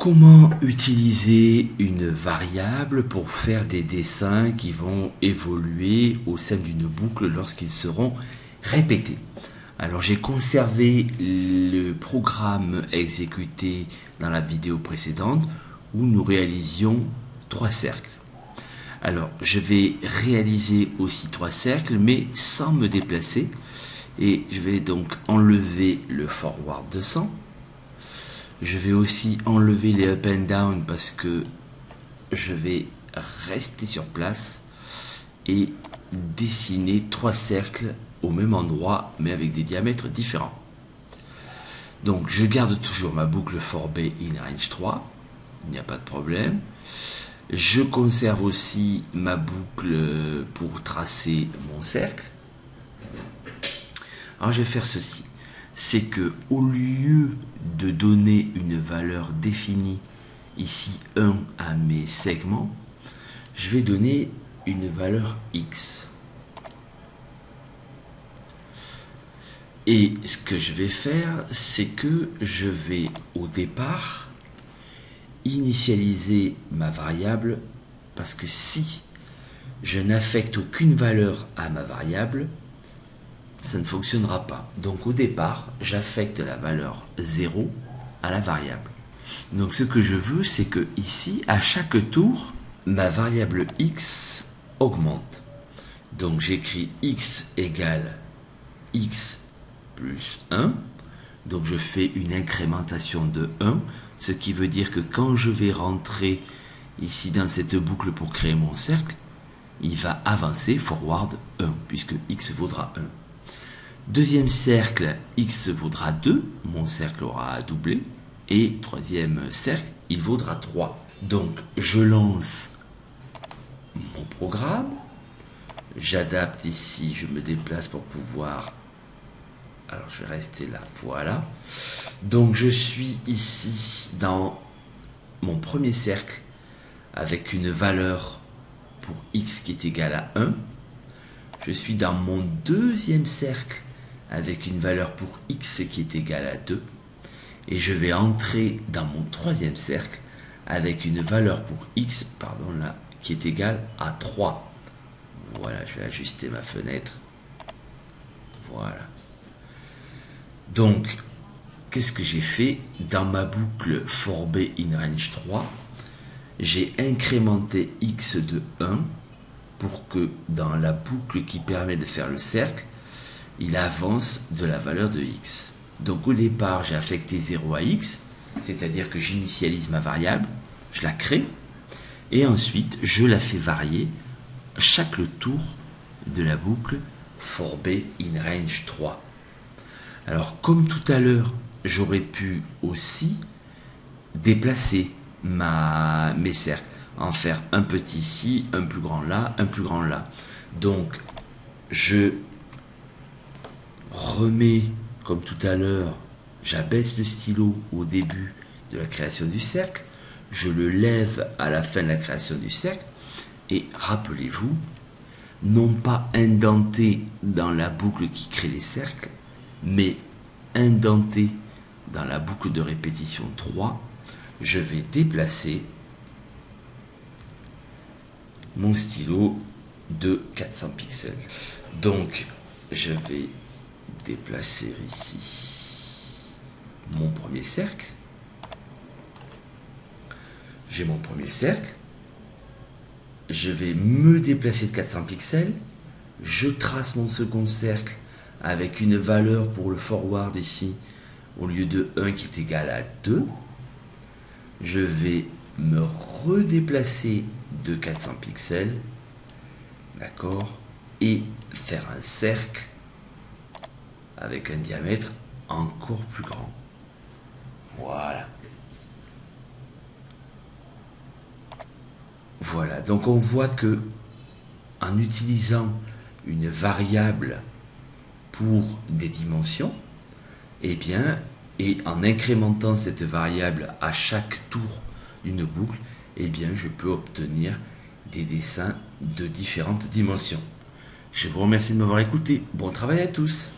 Comment utiliser une variable pour faire des dessins qui vont évoluer au sein d'une boucle lorsqu'ils seront répétés? Alors j'ai conservé le programme exécuté dans la vidéo précédente où nous réalisions 3 cercles. Alors je vais réaliser aussi 3 cercles mais sans me déplacer et je vais donc enlever le forward 200. Je vais aussi enlever les up and down parce que je vais rester sur place et dessiner 3 cercles au même endroit mais avec des diamètres différents. Donc je garde toujours ma boucle for B in range 3, il n'y a pas de problème. Je conserve aussi ma boucle pour tracer mon cercle. Alors je vais faire ceci. C'est que au lieu de donner une valeur définie, ici 1 à mes segments, je vais donner une valeur x. Et ce que je vais faire, c'est que je vais au départ initialiser ma variable, parce que si je n'affecte aucune valeur à ma variable, ça ne fonctionnera pas. Donc au départ, j'affecte la valeur 0 à la variable. Donc ce que je veux, c'est que ici, à chaque tour, ma variable x augmente. Donc j'écris x égale x plus 1. Donc je fais une incrémentation de 1, ce qui veut dire que quand je vais rentrer ici dans cette boucle pour créer mon cercle, il va avancer forward 1, puisque x vaudra 1. Deuxième cercle, x vaudra 2, mon cercle aura doublé. Et troisième cercle, il vaudra 3. Donc, je lance mon programme. J'adapte ici, je me déplace pour pouvoir... Alors, je vais rester là, voilà. Donc, je suis ici dans mon premier cercle avec une valeur pour x qui est égale à 1. Je suis dans mon deuxième cercle avec une valeur pour x qui est égale à 2. Et je vais entrer dans mon troisième cercle avec une valeur pour x, pardon, là, qui est égale à 3. Voilà, je vais ajuster ma fenêtre. Voilà. Donc, qu'est-ce que j'ai fait? Dans ma boucle for B in range 3, j'ai incrémenté x de 1 pour que dans la boucle qui permet de faire le cercle, il avance de la valeur de x. Donc au départ, j'ai affecté 0 à x, c'est-à-dire que j'initialise ma variable, je la crée, et ensuite je la fais varier chaque tour de la boucle for B in range 3. Alors comme tout à l'heure, j'aurais pu aussi déplacer mes cercles, en faire un petit ici, un plus grand là, un plus grand là. Donc je remets, comme tout à l'heure, j'abaisse le stylo au début de la création du cercle, je le lève à la fin de la création du cercle, et rappelez-vous, non pas indenté dans la boucle qui crée les cercles, mais indenté dans la boucle de répétition 3, je vais déplacer mon stylo de 400 pixels. Donc, je vais déplacer ici mon premier cercle. J'ai mon premier cercle. Je vais me déplacer de 400 pixels. Je trace mon second cercle avec une valeur pour le forward ici, au lieu de 1 qui est égal à 2. Je vais me redéplacer de 400 pixels, d'accord, et faire un cercle avec un diamètre encore plus grand. Voilà. Voilà, donc on voit que en utilisant une variable pour des dimensions, eh bien, et en incrémentant cette variable à chaque tour d'une boucle, eh bien, je peux obtenir des dessins de différentes dimensions. Je vous remercie de m'avoir écouté. Bon travail à tous.